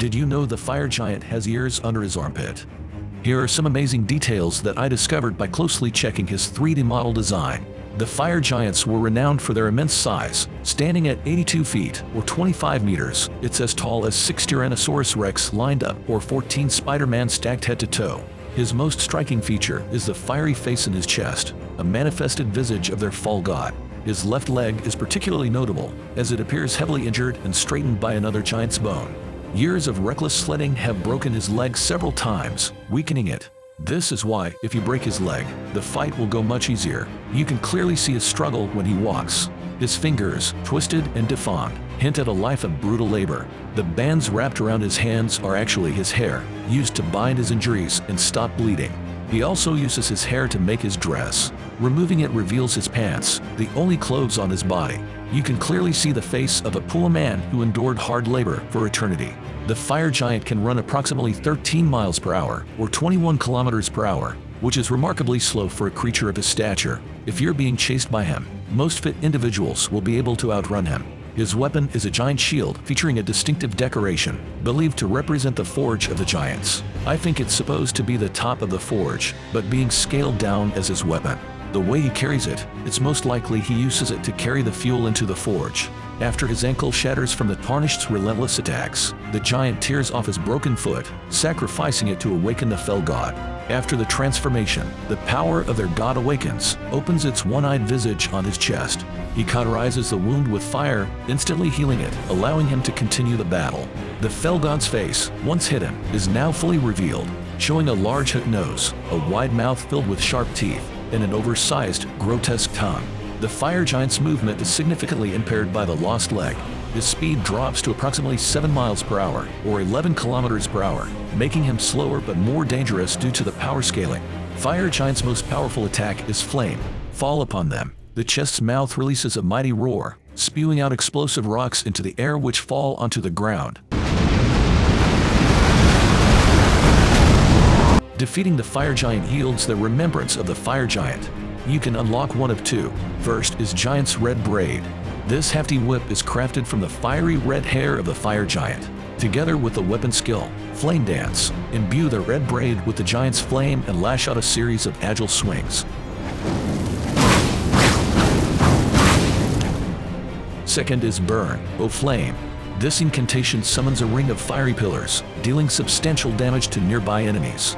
Did you know the fire giant has ears under his armpit? Here are some amazing details that I discovered by closely checking his 3D model design. The fire giants were renowned for their immense size, standing at 82 feet or 25 meters. It's as tall as 6 Tyrannosaurus Rex lined up or 14 Spider-Man stacked head to toe. His most striking feature is the fiery face in his chest, a manifested visage of their fall god. His left leg is particularly notable, as it appears heavily injured and straightened by another giant's bone. Years of reckless sledding have broken his leg several times, weakening it. This is why, if you break his leg, the fight will go much easier. You can clearly see his struggle when he walks. His fingers, twisted and deformed, hint at a life of brutal labor. The bands wrapped around his hands are actually his hair, used to bind his injuries and stop bleeding. He also uses his hair to make his dress. Removing it reveals his pants, the only clothes on his body. You can clearly see the face of a poor man who endured hard labor for eternity. The fire giant can run approximately 13 miles per hour or 21 kilometers per hour, which is remarkably slow for a creature of his stature. If you're being chased by him, most fit individuals will be able to outrun him. His weapon is a giant shield featuring a distinctive decoration, believed to represent the forge of the giants. I think it's supposed to be the top of the forge, but being scaled down as his weapon. The way he carries it, it's most likely he uses it to carry the fuel into the forge. After his ankle shatters from the Tarnished's relentless attacks, the giant tears off his broken foot, sacrificing it to awaken the fell god. After the transformation, the power of their god awakens, opens its one-eyed visage on his chest. He cauterizes the wound with fire, instantly healing it, allowing him to continue the battle. The fell god's face, once hidden, is now fully revealed, showing a large hook nose, a wide mouth filled with sharp teeth, and an oversized, grotesque tongue. The fire giant's movement is significantly impaired by the lost leg. His speed drops to approximately 7 miles per hour, or 11 kilometers per hour, making him slower but more dangerous due to the power scaling. Fire giant's most powerful attack is flame. Fall upon them. The chest's mouth releases a mighty roar, spewing out explosive rocks into the air which fall onto the ground. Defeating the fire giant yields the remembrance of the fire giant. You can unlock one of two. First is Giant's Red Braid. This hefty whip is crafted from the fiery red hair of the fire giant. Together with the weapon skill, Flame Dance, imbue the red braid with the giant's flame and lash out a series of agile swings. Second is Burn, O Flame. This incantation summons a ring of fiery pillars, dealing substantial damage to nearby enemies.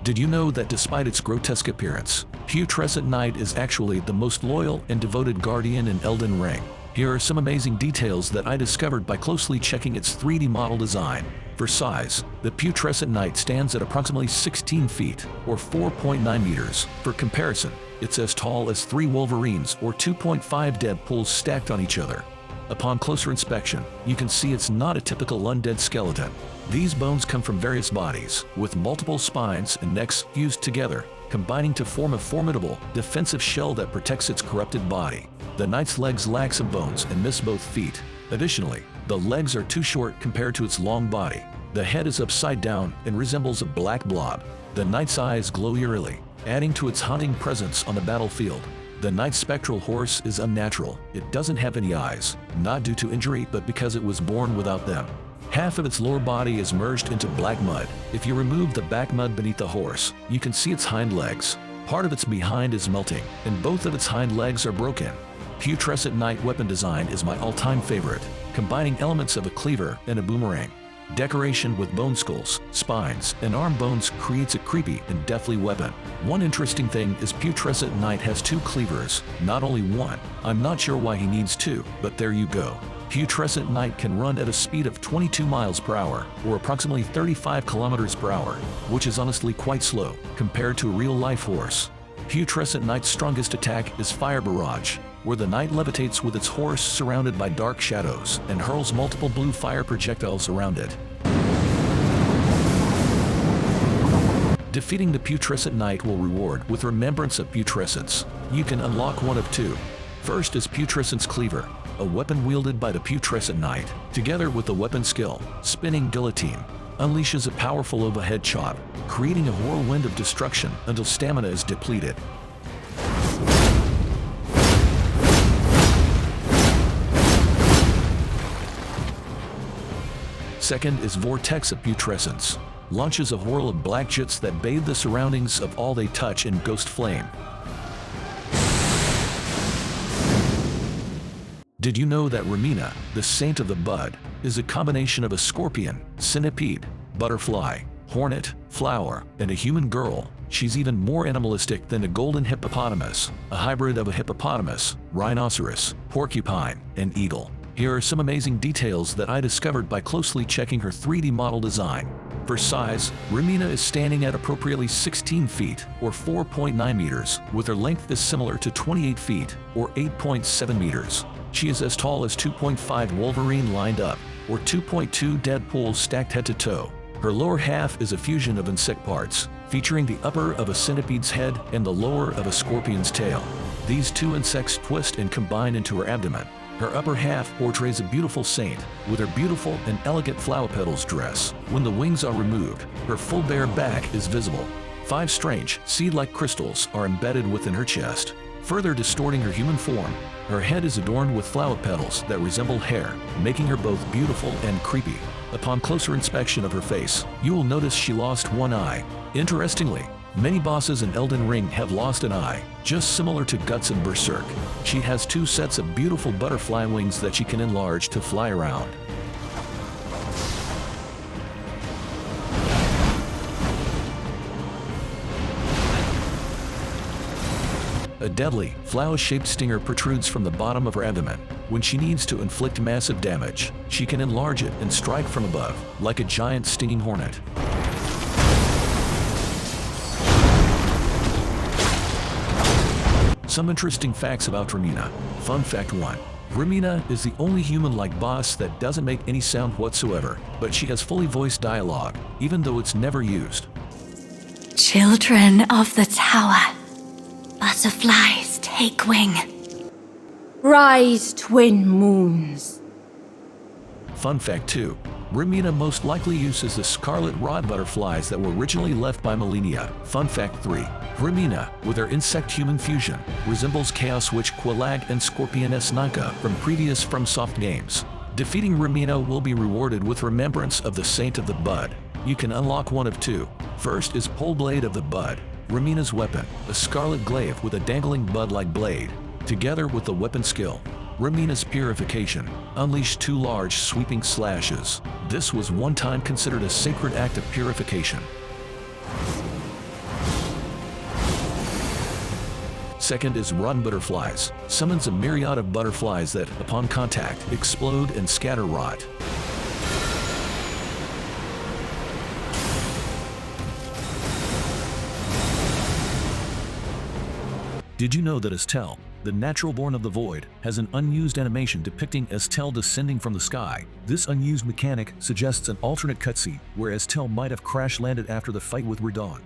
Did you know that despite its grotesque appearance, Putrescent Knight is actually the most loyal and devoted guardian in Elden Ring? Here are some amazing details that I discovered by closely checking its 3D model design. For size, the Putrescent Knight stands at approximately 16 feet, or 4.9 meters. For comparison, it's as tall as 3 Wolverines or 2.5 Deadpools stacked on each other. Upon closer inspection, you can see it's not a typical undead skeleton. These bones come from various bodies, with multiple spines and necks fused together, combining to form a formidable, defensive shell that protects its corrupted body. The knight's legs lack some bones and miss both feet. Additionally, the legs are too short compared to its long body. The head is upside down and resembles a black blob. The knight's eyes glow eerily, adding to its haunting presence on the battlefield. The knight's spectral horse is unnatural. It doesn't have any eyes, not due to injury but because it was born without them. Half of its lower body is merged into black mud. If you remove the back mud beneath the horse, you can see its hind legs. Part of its behind is melting, and both of its hind legs are broken. Putrescent Knight weapon design is my all-time favorite, combining elements of a cleaver and a boomerang. Decoration with bone skulls, spines, and arm bones creates a creepy and deathly weapon. One interesting thing is Putrescent Knight has 2 cleavers, not only one. I'm not sure why he needs 2, but there you go. Putrescent Knight can run at a speed of 22 miles per hour, or approximately 35 kilometers per hour, which is honestly quite slow compared to a real-life horse. Putrescent Knight's strongest attack is Fire Barrage, where the knight levitates with its horse surrounded by dark shadows and hurls multiple blue fire projectiles around it. Defeating the Putrescent Knight will reward with Remembrance of Putrescence. You can unlock one of two. First is Putrescent's Cleaver, a weapon wielded by the Putrescent Knight, together with the weapon skill, Spinning Guillotine, unleashes a powerful overhead chop, creating a whirlwind of destruction until stamina is depleted. Second is Vortex of Putrescence. Launches a whirl of black jets that bathe the surroundings of all they touch in ghost flame. Did you know that Romina, the Saint of the Bud, is a combination of a scorpion, centipede, butterfly, hornet, flower, and a human girl? She's even more animalistic than a golden hippopotamus, a hybrid of a hippopotamus, rhinoceros, porcupine, and eagle. Here are some amazing details that I discovered by closely checking her 3D model design. For size, Romina is standing at appropriately 16 feet, or 4.9 meters, with her length is similar to 28 feet, or 8.7 meters. She is as tall as 2.5 Wolverine lined up, or 2.2 Deadpool stacked head to toe. Her lower half is a fusion of insect parts, featuring the upper of a centipede's head and the lower of a scorpion's tail. These two insects twist and combine into her abdomen. Her upper half portrays a beautiful saint, with her beautiful and elegant flower petals dress. When the wings are removed, her full bare back is visible. 5 strange, seed-like crystals are embedded within her chest, further distorting her human form. Her head is adorned with flower petals that resemble hair, making her both beautiful and creepy. Upon closer inspection of her face, you will notice she lost one eye. Interestingly, many bosses in Elden Ring have lost an eye, just similar to Guts in Berserk. She has 2 sets of beautiful butterfly wings that she can enlarge to fly around. A deadly, flower-shaped stinger protrudes from the bottom of her abdomen. When she needs to inflict massive damage, she can enlarge it and strike from above, like a giant stinging hornet. Some interesting facts about Romina. Fun fact 1. Romina is the only human-like boss that doesn't make any sound whatsoever, but she has fully voiced dialogue, even though it's never used. Children of the tower, butterflies take wing. Rise, twin moons. Fun fact 2. Romina most likely uses the scarlet rod butterflies that were originally left by Millennia. Fun fact 3. Romina, with her insect-human fusion, resembles Chaos Witch Quelaag and Scorpioness Nanka from previous FromSoft games. Defeating Romina will be rewarded with Remembrance of the Saint of the Bud. You can unlock one of 2. First is Pole Blade of the Bud, Romina's weapon, a scarlet glaive with a dangling bud-like blade. Together with the weapon skill, Romina's Purification, unleashed 2 large sweeping slashes. This was one time considered a sacred act of purification. Second is Rotten Butterflies, summons a myriad of butterflies that, upon contact, explode and scatter rot. Did you know that Astel, the Naturalborn of the Void, has an unused animation depicting Astel descending from the sky? This unused mechanic suggests an alternate cutscene where Astel might have crash-landed after the fight with Radahn.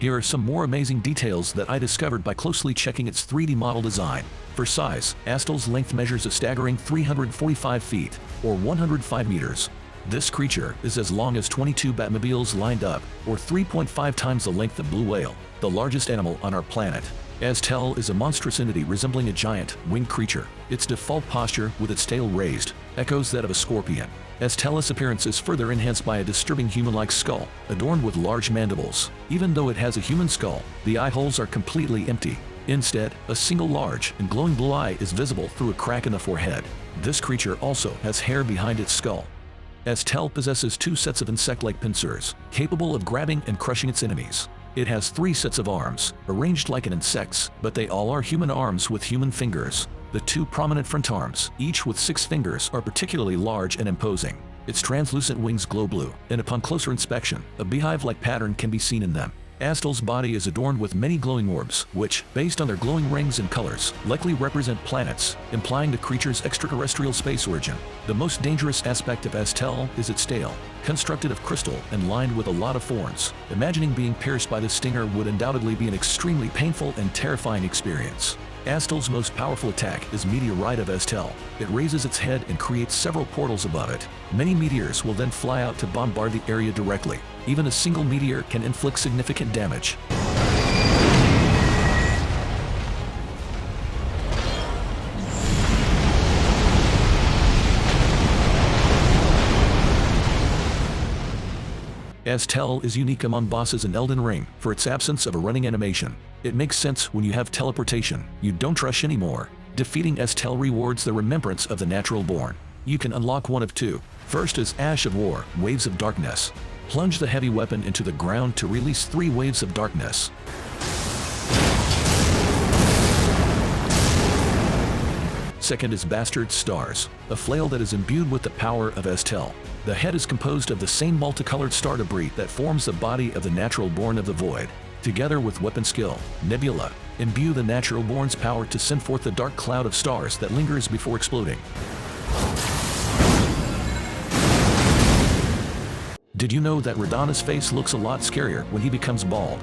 Here are some more amazing details that I discovered by closely checking its 3D model design. For size, Astel's length measures a staggering 345 feet, or 105 meters. This creature is as long as 22 Batmobiles lined up, or 3.5 times the length of blue whale, the largest animal on our planet. Astel is a monstrous entity resembling a giant, winged creature. Its default posture, with its tail raised, echoes that of a scorpion. Astel's appearance is further enhanced by a disturbing human-like skull, adorned with large mandibles. Even though it has a human skull, the eye holes are completely empty. Instead, a single large and glowing blue eye is visible through a crack in the forehead. This creature also has hair behind its skull. Astel possesses 2 sets of insect-like pincers, capable of grabbing and crushing its enemies. It has 3 sets of arms, arranged like an insect's, but they all are human arms with human fingers. The 2 prominent front arms, each with 6 fingers, are particularly large and imposing. Its translucent wings glow blue, and upon closer inspection, a beehive-like pattern can be seen in them. Astel's body is adorned with many glowing orbs, which, based on their glowing rings and colors, likely represent planets, implying the creature's extraterrestrial space origin. The most dangerous aspect of Astel is its tail, constructed of crystal and lined with a lot of thorns. Imagining being pierced by this stinger would undoubtedly be an extremely painful and terrifying experience. Astel's most powerful attack is Meteorite of Astel. It raises its head and creates several portals above it. Many meteors will then fly out to bombard the area directly. Even a single meteor can inflict significant damage. Astel is unique among bosses in Elden Ring for its absence of a running animation. It makes sense when you have teleportation. You don't rush anymore. Defeating Astel rewards the remembrance of the Naturalborn. You can unlock one of two. First is Ash of War, Waves of Darkness. Plunge the heavy weapon into the ground to release 3 waves of darkness. Second is Bastard Stars, a flail that is imbued with the power of Astel. The head is composed of the same multicolored star debris that forms the body of the Naturalborn of the Void. Together with weapon skill, Nebula, imbue the Naturalborn's power to send forth the dark cloud of stars that lingers before exploding. Did you know that Radahn's face looks a lot scarier when he becomes bald?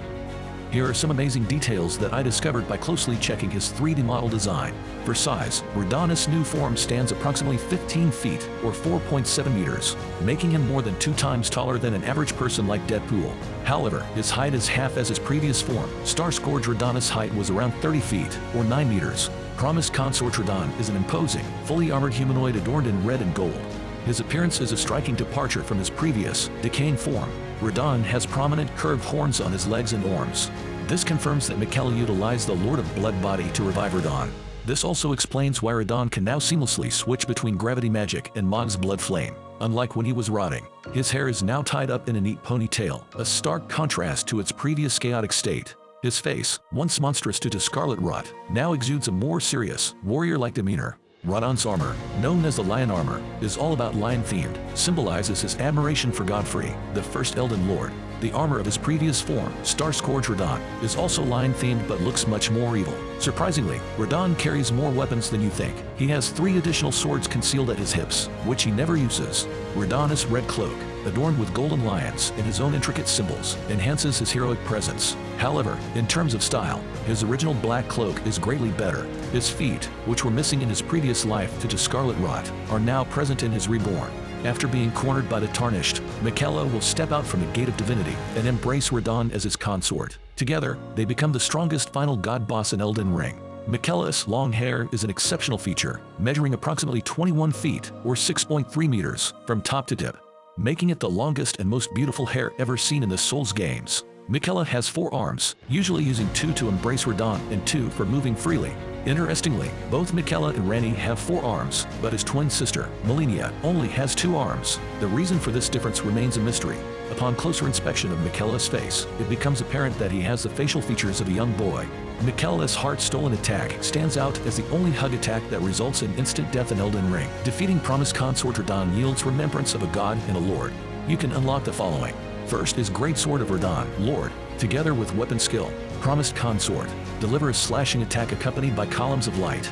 Here are some amazing details that I discovered by closely checking his 3D model design. For size, Radahn's new form stands approximately 15 feet or 4.7 meters, making him more than 2 times taller than an average person like Deadpool. However, his height is half as his previous form. Star-Scourge Radahn's height was around 30 feet or 9 meters. Promised Consort Radahn is an imposing, fully armored humanoid adorned in red and gold. His appearance is a striking departure from his previous, decaying form. Radahn has prominent curved horns on his legs and arms. This confirms that Miquella utilized the Lord of Blood body to revive Radahn. This also explains why Radahn can now seamlessly switch between gravity magic and Mog's blood flame. Unlike when he was rotting, his hair is now tied up in a neat ponytail, a stark contrast to its previous chaotic state. His face, once monstrous due to scarlet rot, now exudes a more serious, warrior-like demeanor. Radahn's armor, known as the Lion Armor, is all about lion-themed, symbolizes his admiration for Godfrey, the first Elden Lord. The armor of his previous form, Star-Scourge Radahn, is also lion-themed but looks much more evil. Surprisingly, Radahn carries more weapons than you think. He has 3 additional swords concealed at his hips, which he never uses. Radahn's red cloak, adorned with golden lions and his own intricate symbols, enhances his heroic presence. However, in terms of style, his original black cloak is greatly better. His feet, which were missing in his previous life due to scarlet rot, are now present in his reborn. After being cornered by the Tarnished, Miquella will step out from the Gate of Divinity and embrace Radahn as his consort. Together, they become the strongest final god boss in Elden Ring. Miquella's long hair is an exceptional feature, measuring approximately 21 feet or 6.3 meters from top to tip, making it the longest and most beautiful hair ever seen in the Souls games. Miquella has 4 arms, usually using 2 to embrace Radahn and 2 for moving freely. Interestingly, both Miquella and Ranni have 4 arms, but his twin sister, Malenia, only has 2 arms. The reason for this difference remains a mystery. Upon closer inspection of Miquella's face, it becomes apparent that he has the facial features of a young boy. Miquella's heart-stolen attack stands out as the only hug attack that results in instant death in Elden Ring. Defeating Promised Consort Radahn yields remembrance of a god and a lord. You can unlock the following. First is Greatsword of Radahn, Lord, together with weapon skill. Promised Consort, deliver a slashing attack accompanied by columns of light.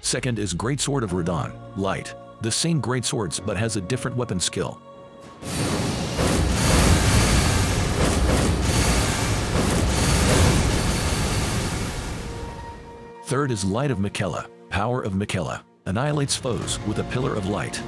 Second is Greatsword of Radahn, Light, the same greatswords but has a different weapon skill. Third is Light of Miquella, Power of Miquella, annihilates foes with a pillar of light.